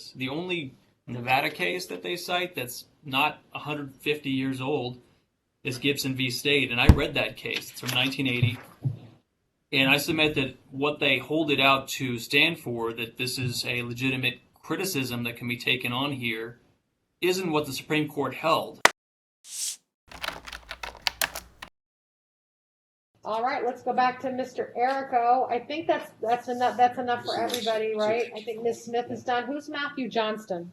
case. The only Nevada case that they cite that's not 150 years old is Gibson v. State, and I read that case. It's from 1980. And I submit that what they hold it out to stand for, that this is a legitimate criticism that can be taken on here, isn't what the Supreme Court held. All right, let's go back to Mr. Errico. I think that's enough for everybody, right? I think Ms. Smith is done. Who's Matthew Johnston?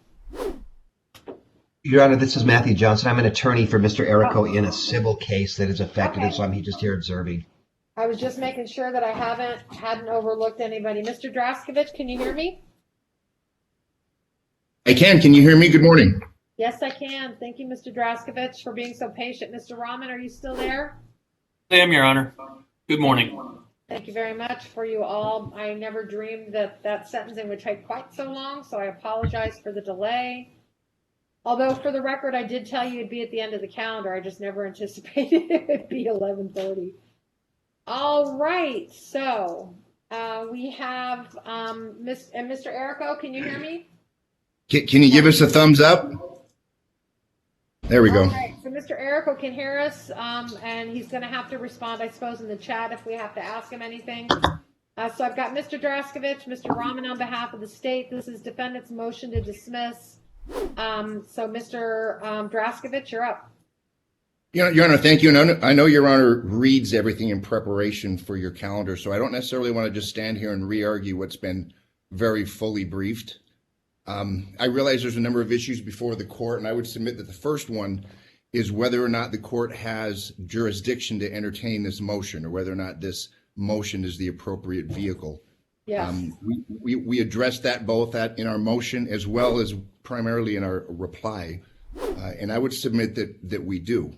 Your Honor, this is Matthew Johnson. I'm an attorney for Mr. Errico in a civil case that is affected, and so I'm just here observing. I was just making sure that I hadn't overlooked anybody. Mr. Draskovich, can you hear me? I can. Can you hear me? Good morning. Yes, I can. Thank you, Mr. Draskovich, for being so patient. Mr. Raman, are you still there? I am, Your Honor. Good morning. Thank you very much for you all. I never dreamed that sentencing would take quite so long, so I apologize for the delay. Although, for the record, I did tell you it'd be at the end of the calendar. I just never anticipated it would be 11:30. All right, so we have Mr. Errico. Can you hear me? Can you give us a thumbs up? There we go. All right, so Mr. Errico can hear us, and he's going to have to respond, I suppose, in the chat if we have to ask him anything. So I've got Mr. Draskovich, Mr. Raman on behalf of the state. This is defendant's motion to dismiss. So Mr. Draskovich, you're up. Your Honor, thank you. And I know Your Honor reads everything in preparation for your calendar, so I don't necessarily want to just stand here and re-argue what's been very fully briefed. I realize there's a number of issues before the court, and I would submit that the first one is whether or not the court has jurisdiction to entertain this motion, or whether or not this motion is the appropriate vehicle. Yes. We addressed that both in our motion as well as primarily in our reply, and I would submit that we do.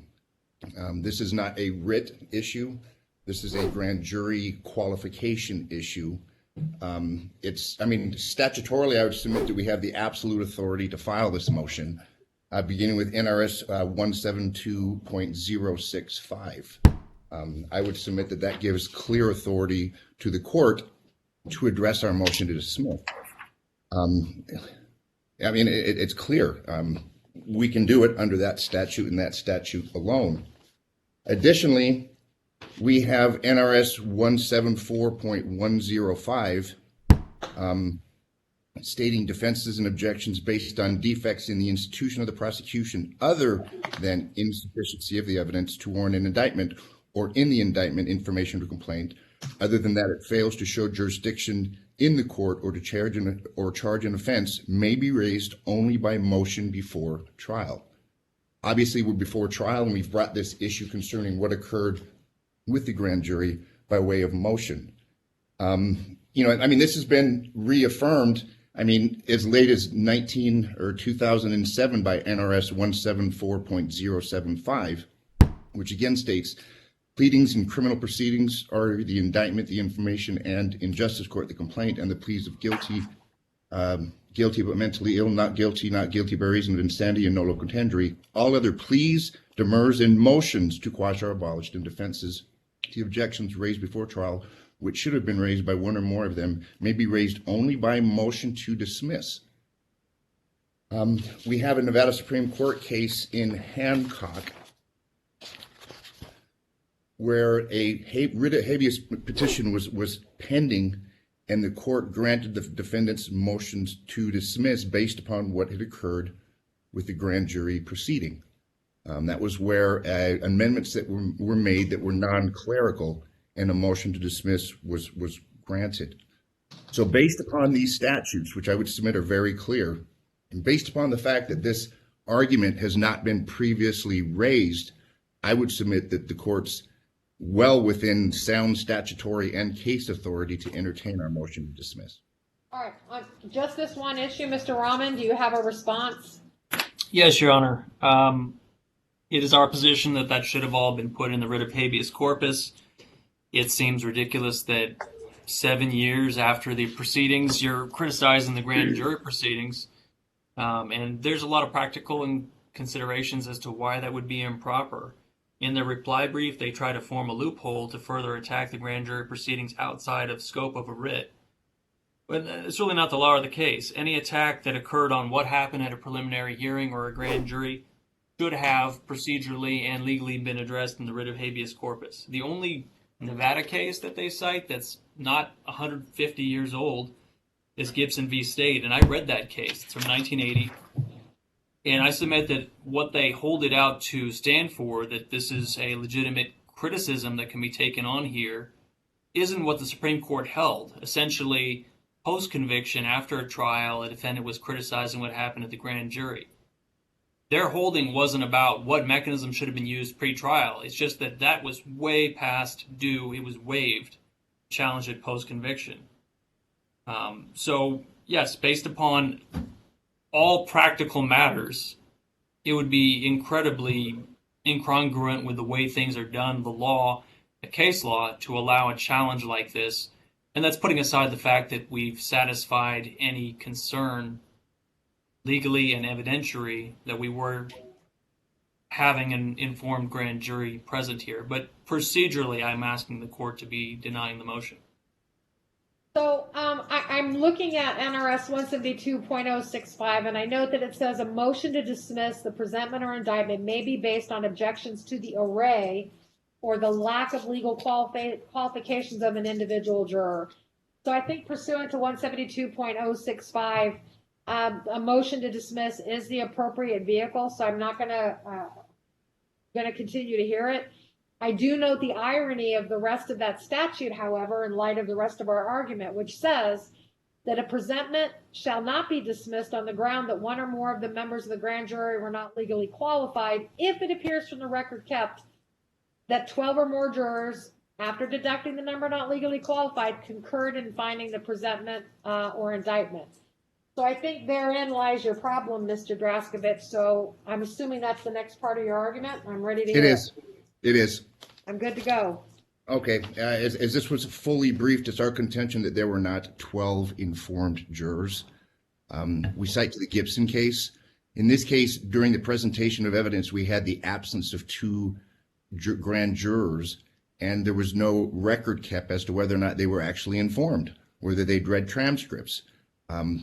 This is not a writ issue. This is a grand jury qualification issue. Statutorily, I would submit that we have the absolute authority to file this motion, beginning with NRS 172.065. I would submit that gives clear authority to the court to address our motion to dismiss. It's clear. We can do it under that statute and that statute alone. Additionally, we have NRS 174.105 stating defenses and objections based on defects in the institution of the prosecution other than insufficiency of the evidence to warrant an indictment, or in the indictment information or complaint. Other than that, it fails to show jurisdiction in the court or to charge an offense may be raised only by motion before trial. Obviously, we're before trial, and we've brought this issue concerning what occurred with the grand jury by way of motion. This has been reaffirmed, as late as 2007 by NRS 174.075, which again states, pleadings in criminal proceedings are the indictment, the information, and in justice court, the complaint, and the pleas of guilty, guilty but mentally ill, not guilty by reason of insanity, and nolo contendere. All other pleas, demurs, and motions to quash are abolished, and defenses to objections raised before trial, which should have been raised by one or more of them, may be raised only by motion to dismiss. We have a Nevada Supreme Court case in Hancock where a writ of habeas petition was pending, and the court granted the defendant's motions to dismiss based upon what had occurred with the grand jury proceeding. That was where amendments that were made that were non-clerical, and a motion to dismiss was granted. So based upon these statutes, which I would submit are very clear, and based upon the fact that this argument has not been previously raised, I would submit that the court's well within sound statutory and case authority to entertain our motion to dismiss. All right, just this one issue, Mr. Raman, do you have a response? Yes, Your Honor. It is our position that should have all been put in the writ of habeas corpus. It seems ridiculous that 7 years after the proceedings, you're criticizing the grand jury proceedings. And there's a lot of practical considerations as to why that would be improper. In their reply brief, they try to form a loophole to further attack the grand jury proceedings outside of scope of a writ. But it's really not the law or the case. Any attack that occurred on what happened at a preliminary hearing or a grand jury should have procedurally and legally been addressed in the writ of habeas corpus. The only Nevada case that they cite that's not 150 years old is Gibson v. State, and I read that case. It's from 1980. And I submit that what they hold it out to stand for, that this is a legitimate criticism that can be taken on here, isn't what the Supreme Court held. Essentially, post-conviction, after a trial, a defendant was criticizing what happened at the grand jury. Their holding wasn't about what mechanism should have been used pre-trial. It's just that that was way past due. It was waived, challenged at post-conviction. So, yes, based upon all practical matters, it would be incredibly incongruent with the way things are done, the law, the case law, to allow a challenge like this. And that's putting aside the fact that we've satisfied any concern legally and evidentiary that we were having an informed grand jury present here. But procedurally, I'm asking the court to be denying the motion. So I'm looking at NRS 172.065, and I note that it says a motion to dismiss the presentment or indictment may be based on objections to the array or the lack of legal qualifications of an individual juror. So I think pursuant to 172.065, a motion to dismiss is the appropriate vehicle, so I'm not going to continue to hear it. I do note the irony of the rest of that statute, however, in light of the rest of our argument, which says that a presentment shall not be dismissed on the ground that one or more of the members of the grand jury were not legally qualified if it appears from the record kept that 12 or more jurors, after deducting the number not legally qualified, concurred in finding the presentment or indictment. So I think therein lies your problem, Mr. Draskovich. So I'm assuming that's the next part of your argument. I'm ready to hear it. It is. I'm good to go. Okay. As this was fully briefed, it's our contention that there were not 12 informed jurors. We cite to the Gibson case. In this case, during the presentation of evidence, we had the absence of two grand jurors, and there was no record kept as to whether or not they were actually informed, whether they'd read transcripts.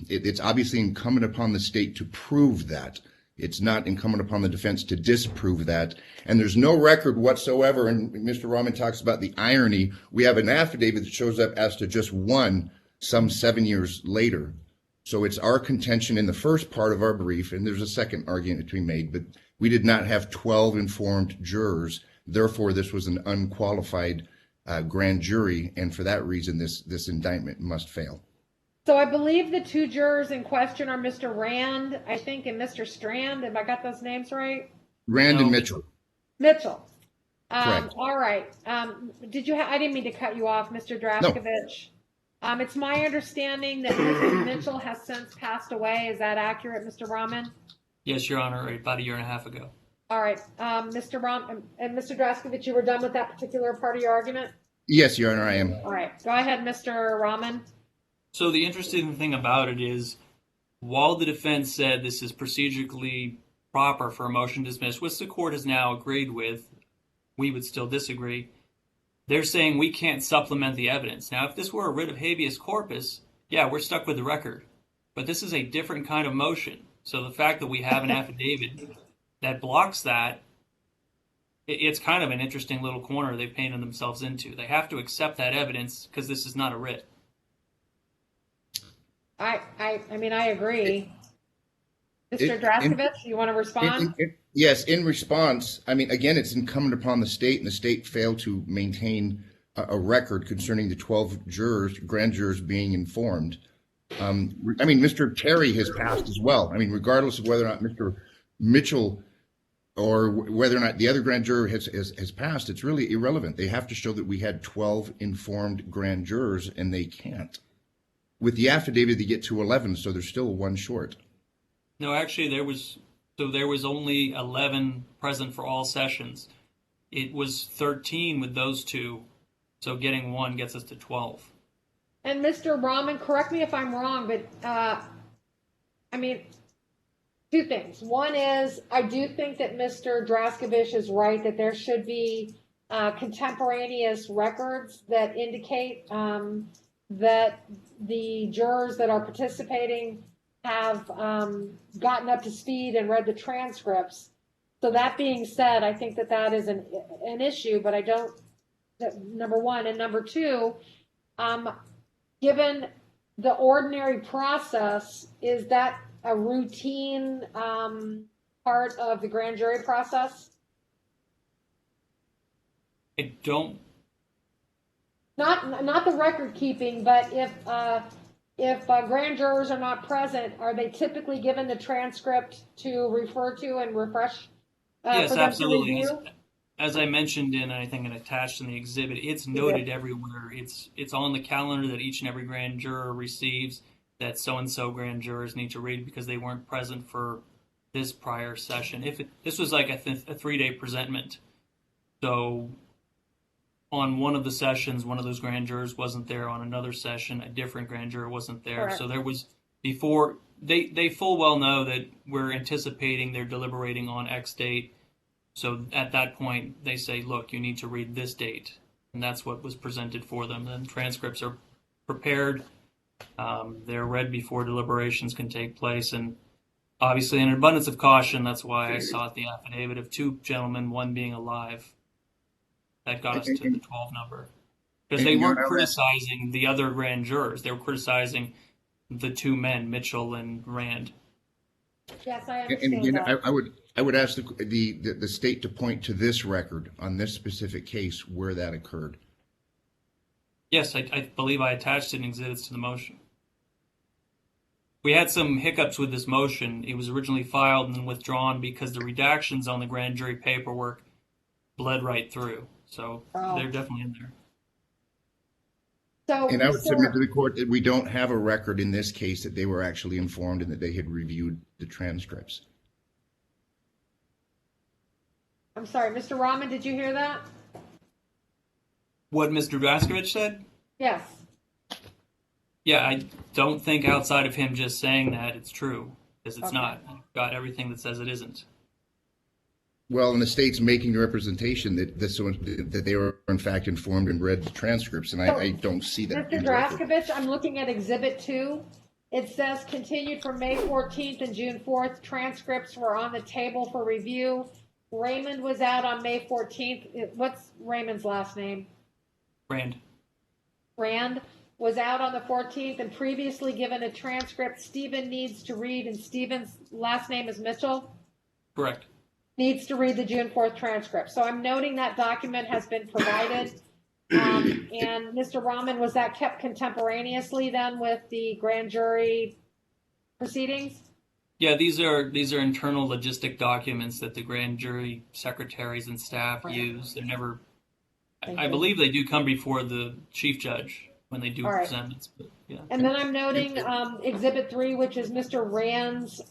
It's obviously incumbent upon the state to prove that. It's not incumbent upon the defense to disprove that. And there's no record whatsoever, and Mr. Raman talks about the irony. We have an affidavit that shows up as to just one some 7 years later. So it's our contention in the first part of our brief, and there's a second argument to be made, but we did not have 12 informed jurors. Therefore, this was an unqualified grand jury, and for that reason, this indictment must fail. So I believe the two jurors in question are Mr. Rand, I think, and Mr. Strand. Have I got those names right? Rand and Mitchell. Mitchell. Correct. All right. I didn't mean to cut you off, Mr. Draskovich. No. It's my understanding that Mr. Mitchell has since passed away. Is that accurate, Mr. Raman? Yes, Your Honor, about a year and a half ago. All right. Mr. Raman and Mr. Draskovich, you were done with that particular part of your argument? Yes, Your Honor, I am. All right. Go ahead, Mr. Raman. So the interesting thing about it is, while the defense said this is procedurally proper for a motion to dismiss, which the court has now agreed with, we would still disagree. They're saying we can't supplement the evidence. Now, if this were a writ of habeas corpus, yeah, we're stuck with the record. But this is a different kind of motion. So the fact that we have an affidavit that blocks that, it's kind of an interesting little corner they've painted themselves into. They have to accept that evidence because this is not a writ. I mean, I agree. Mr. Draskovich, you want to respond? Yes, in response, I mean, again, it's incumbent upon the state, and the state failed to maintain a record concerning the 12 jurors, grand jurors being informed. I mean, Mr. Terry has passed as well. I mean, regardless of whether or not Mr. Mitchell or whether or not the other grand juror has passed, it's really irrelevant. They have to show that we had 12 informed grand jurors, and they can't. With the affidavit, they get to 11, so there's still one short. No, actually, there was only 11 present for all sessions. It was 13 with those two, so getting one gets us to 12. And Mr. Raman, correct me if I'm wrong, but I mean, two things. One is, I do think that Mr. Draskovich is right that there should be contemporaneous records that indicate that the jurors that are participating have gotten up to speed and read the transcripts. So that being said, I think that that is an issue, but I don't, number one. And number two, given the ordinary process, is that a routine part of the grand jury process? I don't. Not the record keeping, but if grand jurors are not present, are they typically given the transcript to refer to and refresh? Yes, for them absolutely. To review? As I mentioned in, I think, and attached in the exhibit, it's noted everywhere. It's on the calendar that each and every grand juror receives, that so-and-so grand jurors need to read because they weren't present for this prior session. This was like a 3-day presentment. So on one of the sessions, one of those grand jurors wasn't there. On another session, a different grand juror wasn't there. Correct. So there was, before, they full well know that we're anticipating they're deliberating on X date. So at that point, they say, look, you need to read this date. And that's what was presented for them. Then transcripts are prepared. They're read before deliberations can take place. And obviously, in an abundance of caution, that's why I sought the affidavit of 2 gentlemen, one being alive. That got us to the 12 number. Because they weren't criticizing the other grand jurors. They were criticizing the 2 men, Mitchell and Rand. Yes, I understand And again, that. I would ask the state to point to this record on this specific case where that occurred. Yes, I believe I attached it in exhibits to the motion. We had some hiccups with this motion. It was originally filed and then withdrawn because the redactions on the grand jury paperwork bled right through. So they're definitely in there. So, And I would Mr. submit to the court that we don't have a record in this case that they were actually informed and that they had reviewed the transcripts. I'm sorry, Mr. Raman, did you hear that? What Mr. Draskovich said? Yes. Yeah, I don't think outside of him just saying that it's true, because it's Okay. not. I've got everything that says it isn't. Well, and the state's making the representation that they were in fact informed and read the transcripts, and I don't see that. Mr. in the record. Draskovich, I'm looking at Exhibit 2. It says continued from May 14th and June 4th. Transcripts were on the table for review. Raymond was out on May 14th. What's Raymond's last name? Rand. Rand was out on the 14th and previously given a transcript. Stephen needs to read, and Stephen's last name is Mitchell. Correct. Needs to read the June 4th transcript. So I'm noting that document has been provided. And Mr. Raman, was that kept contemporaneously then with the grand jury proceedings? Yeah, these are internal logistic documents that the grand jury secretaries and staff use. They're never. I believe they do come before the chief judge when they do presentments. But yeah. And then I'm noting Exhibit 3, which is Mr. Rand's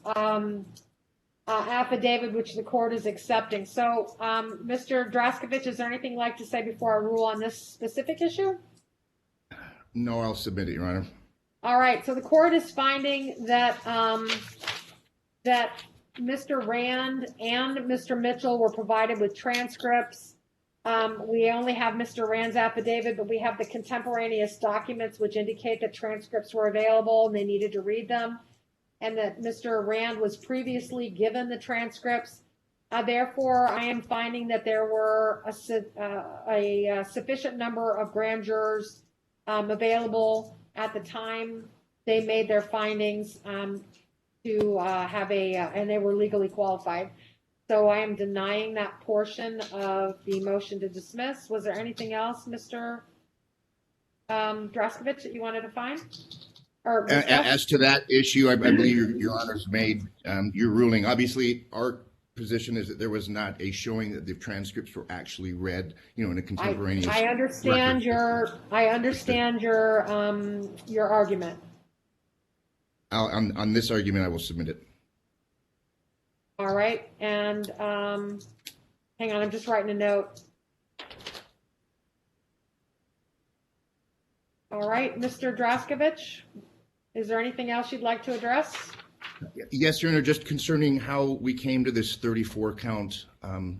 affidavit, which the court is accepting. So, Mr. Draskovich, is there anything you'd like to say before I rule on this specific issue? No, I'll submit it, Your Honor. All right. So the court is finding that that Mr. Rand and Mr. Mitchell were provided with transcripts. We only have Mr. Rand's affidavit, but we have the contemporaneous documents which indicate that transcripts were available and they needed to read them, and that Mr. Rand was previously given the transcripts. Therefore, I am finding that there were a sufficient number of grand jurors available at the time they made their findings to have and they were legally qualified. So I am denying that portion of the motion to dismiss. Was there anything else, Mr. Draskovich, that you wanted to find? Or As to that issue, I believe Your Honor's made your ruling. Obviously, our position is that there was not a showing that the transcripts were actually read, in a contemporaneous. I understand record. your argument. On this argument, I will submit it. All right, and hang on, I'm just writing a note. All right, Mr. Draskovich, is there anything else you'd like to address? Yes, Your Honor, just concerning how we came to this 34 count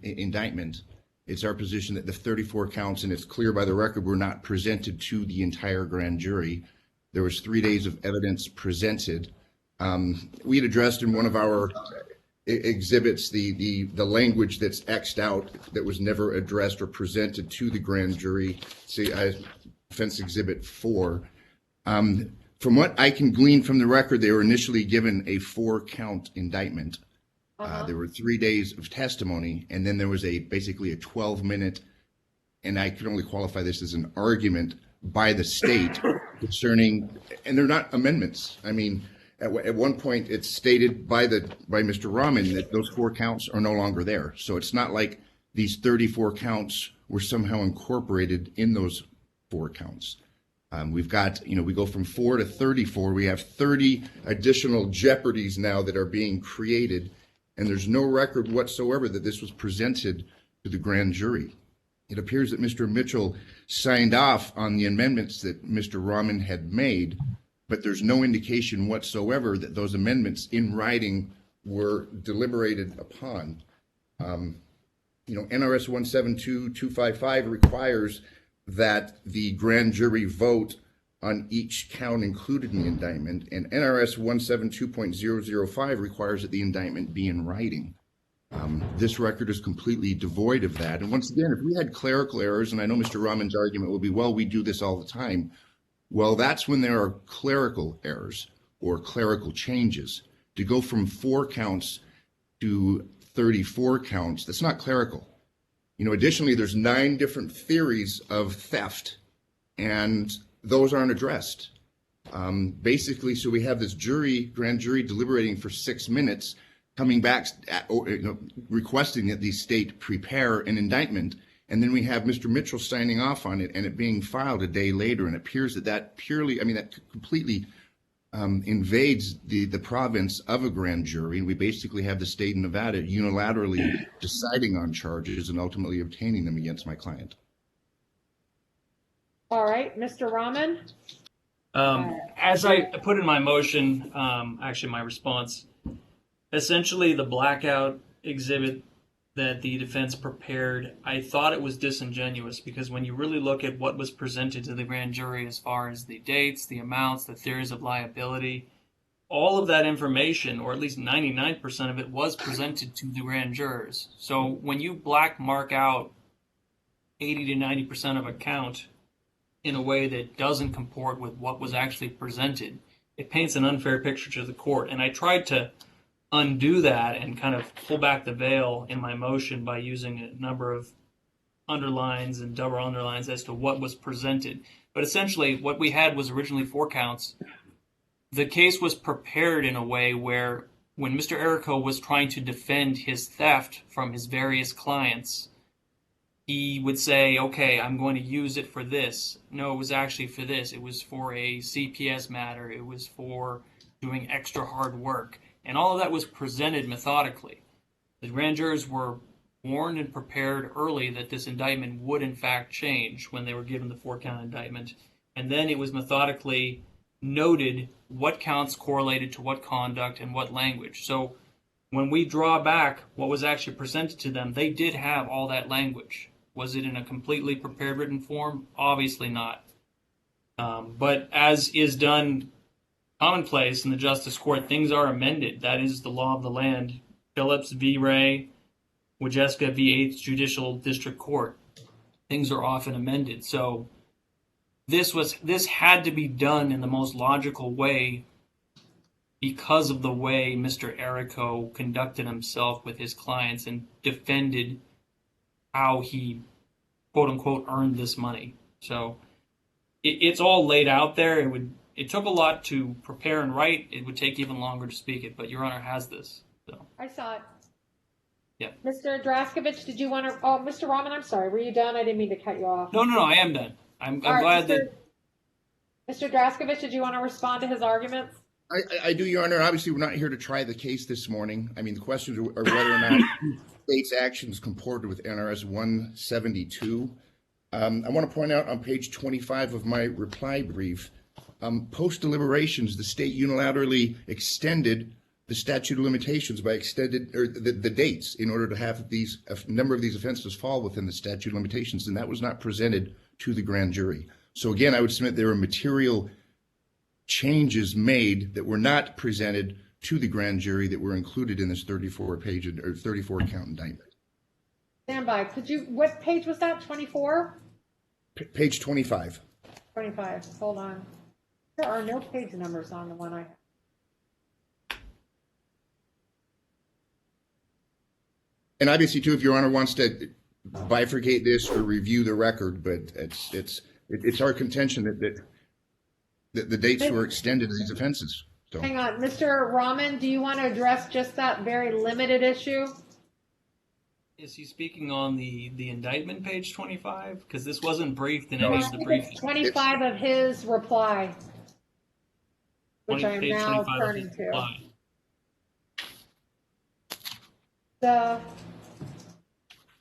indictment. It's our position that the 34 counts, and it's clear by the record, were not presented to the entire grand jury. There was 3 days of evidence presented. We had addressed in one of our exhibits the language that's X'd out that was never addressed or presented to the grand jury, say Defense Exhibit 4. From what I can glean from the record, they were initially given a 4-count indictment. There were 3 days of testimony, and then there was basically a 12-minute, and I can only qualify this as an argument by the state concerning, and they're not amendments. I mean, at one point it's stated by Mr. Raman that those 4 counts are no longer there. So it's not like these 34 counts were somehow incorporated in those 4 counts. We've got, we go from 4 to 34. We have 30 additional jeopardies now that are being created, and there's no record whatsoever that this was presented to the grand jury. It appears that Mr. Mitchell signed off on the amendments that Mr. Raman had made, but there's no indication whatsoever that those amendments in writing were deliberated upon. NRS 172255 requires that the grand jury vote on each count included in the indictment, and NRS 172.005 requires that the indictment be in writing. This record is completely devoid of that. And once again, if we had clerical errors, and I know Mr. Raman's argument will be, well, we do this all the time. Well, that's when there are clerical errors or clerical changes. To go from 4 counts to 34 counts, that's not clerical. Additionally, there's 9 different theories of theft, and those aren't addressed. Basically, so we have this grand jury deliberating for 6 minutes, coming back, requesting that the state prepare an indictment, and then we have Mr. Mitchell signing off on it and it being filed a day later, and it appears that completely invades the province of a grand jury, and we basically have the state of Nevada unilaterally deciding on charges and ultimately obtaining them against my client. All right, Mr. Raman? As I put in my motion, actually my response, essentially the blackout exhibit that the defense prepared, I thought it was disingenuous, because when you really look at what was presented to the grand jury as far as the dates, the amounts, the theories of liability, all of that information, or at least 99% of it, was presented to the grand jurors. So when you black mark out 80 to 90% of a count in a way that doesn't comport with what was actually presented, it paints an unfair picture to the court. And I tried to undo that and kind of pull back the veil in my motion by using a number of underlines and double underlines as to what was presented. But essentially what we had was originally 4 counts. The case was prepared in a way where when Mr. Errico was trying to defend his theft from his various clients, he would say, okay, I'm going to use it for this. No, it was actually for this. It was for a CPS matter. It was for doing extra hard work. And all of that was presented methodically. The grand jurors were warned and prepared early that this indictment would in fact change when they were given the 4-count indictment. And then it was methodically noted what counts correlated to what conduct and what language. So when we draw back what was actually presented to them, they did have all that language. Was it in a completely prepared written form? Obviously not. But as is done commonplace in the Justice Court, things are amended. That is the law of the land. Phillips v. Ray, Wajewska v. 8th Judicial District Court. Things are often amended. So this had to be done in the most logical way because of the way Mr. Errico conducted himself with his clients and defended how he, quote unquote, earned this money. So it's all laid out there. It took a lot to prepare and write. It would take even longer to speak it, but Your Honor has this. So I saw it. Yeah. Mr. Draskovich, did you want to? Oh, Mr. Raman, I'm sorry. Were you done? I didn't mean to cut you off. No, I am done. I'm All right, glad that. Mr. Draskovich, did you want to respond to his arguments? I do, Your Honor. Obviously, we're not here to try the case this morning. I mean, the questions are whether or not state's actions comported with NRS 172. I want to point out on page 25 of my reply brief, post deliberations, the state unilaterally extended the statute of limitations by extended, or the dates, in order to have a number of these offenses fall within the statute of limitations, and that was not presented to the grand jury. So again, I would submit there were material changes made that were not presented to the grand jury that were included in this 34-page or 34-count indictment. Stand by. What page was that? 24? Page 25. 25. Hold on. There are no page numbers on the one I have. And obviously, too, if Your Honor wants to bifurcate this or review the record, but it's our contention that the dates were extended to these offenses. So. Hang on. Mr. Raman, do you want to address just that very limited issue? Is he speaking on the indictment, page 25? Because this wasn't briefed in any of the briefings. 25 of his reply, which I am Page now 25 of turning his to. reply. The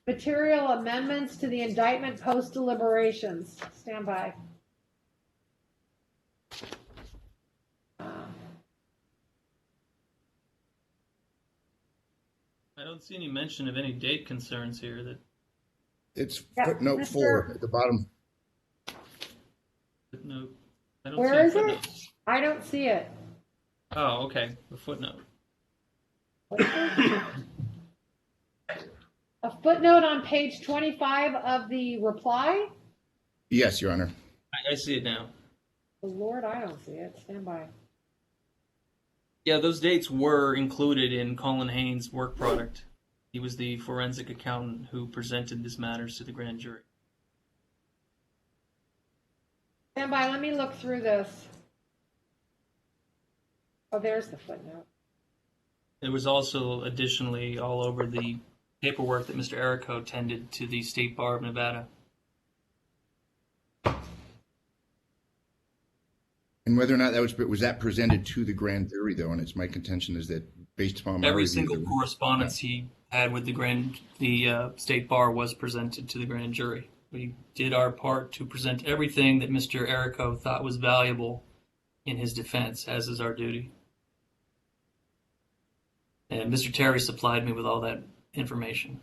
material amendments to the indictment post deliberations. Stand by. I don't see any mention of any date concerns here. That It's Yeah, footnote Mr. 4 at the bottom. footnote. I don't Where is see a it? footnote. I don't see it. Oh, okay. The footnote. A footnote on page 25 of the reply? Yes, Your Honor. I see it now. Oh, Lord, I don't see it. Stand by. Yeah, those dates were included in Colin Haynes' work product. He was the forensic accountant who presented these matters to the grand jury. Stand by. Let me look through this. Oh, there's the footnote. It was also additionally all over the paperwork that Mr. Errico tended to the State Bar of Nevada. And whether or not that was that presented to the grand jury, though, and it's my contention is that based upon my Every review, single correspondence he had with the State Bar was presented to the grand jury. We did our part to present everything that Mr. Errico thought was valuable in his defense, as is our duty. And Mr. Terry supplied me with all that information,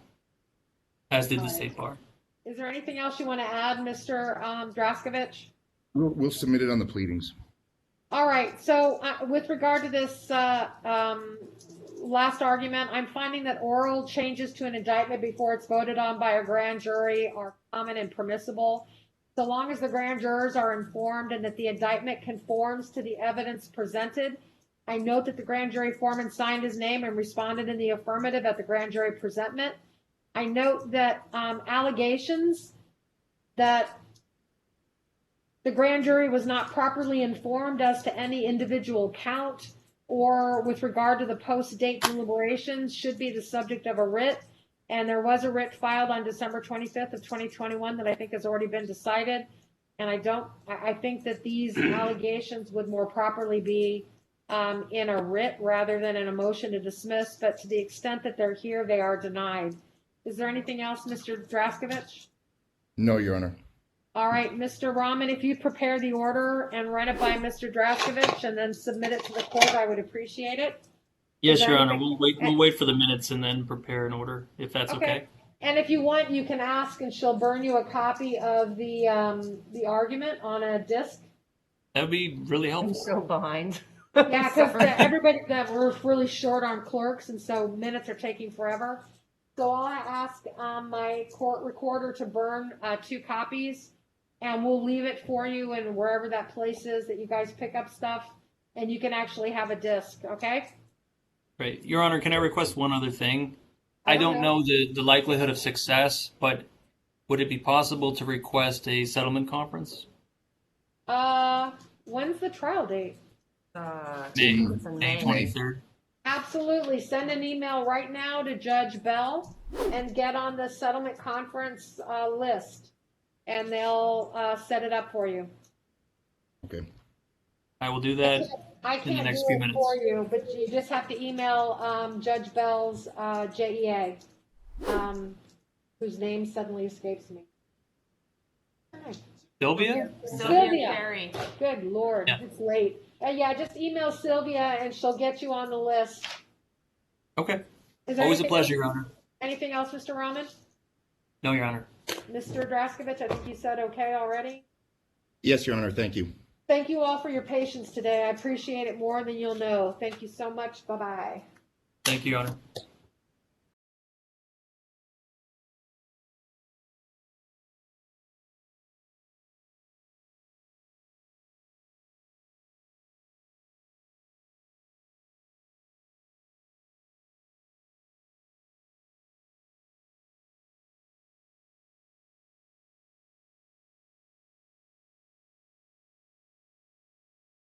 as did the State Bar. Is there anything else you want to add, Mr. Draskovich? we'll submit it on the pleadings. All right. So with regard to this last argument, I'm finding that oral changes to an indictment before it's voted on by a grand jury are common and permissible, so long as the grand jurors are informed and that the indictment conforms to the evidence presented. I note that the grand jury foreman signed his name and responded in the affirmative at the grand jury presentment. I note that allegations that the grand jury was not properly informed as to any individual count or with regard to the post-date deliberations should be the subject of a writ. And there was a writ filed on December 25th of 2021 that I think has already been decided. And I think that these allegations would more properly be in a writ rather than in a motion to dismiss. But to the extent that they're here, they are denied. Is there anything else, Mr. Draskovich? No, Your Honor. All right, Mr. Raman, if you prepare the order and run it by Mr. Draskovich and then submit it to the court, I would appreciate it. Yes, Is Your there Honor. anything- We'll wait for the minutes and then prepare an order, if that's okay. And if you want, you can ask, and she'll burn you a copy of the argument on a disc. That would be really I'm helpful. so behind. Yeah, because everybody that we're really short on clerks, and so minutes are taking forever. So I'll ask my court recorder to burn 2 copies, and we'll leave it for you in wherever that place is that you guys pick up stuff, and you can actually have a disc. Okay. Great. Your Honor, can I request one other thing? I don't know the likelihood of success, but would it be possible to request a settlement conference? When's the trial date? May It's in May May. 23rd. Absolutely. Send an email right now to Judge Bell and get on the settlement conference list, and they'll set it up for you. Okay. I will do that. I in the can't next do few it minutes. for you, but you just have to email Judge Bell's JEA, whose name suddenly escapes me. Sylvia? Sylvia. Terry. Good Lord, Yeah. it's late. Yeah, just email Sylvia and she'll get you on the list. Okay. Is there Always a anything pleasure, else- Your Honor. Anything else, Mr. Raman? No, Your Honor. Mr. Draskovich, I think you said okay already. Yes, Your Honor, thank you. Thank you all for your patience today. I appreciate it more than you'll know. Thank you so much. Bye-bye. Thank you, Your Honor.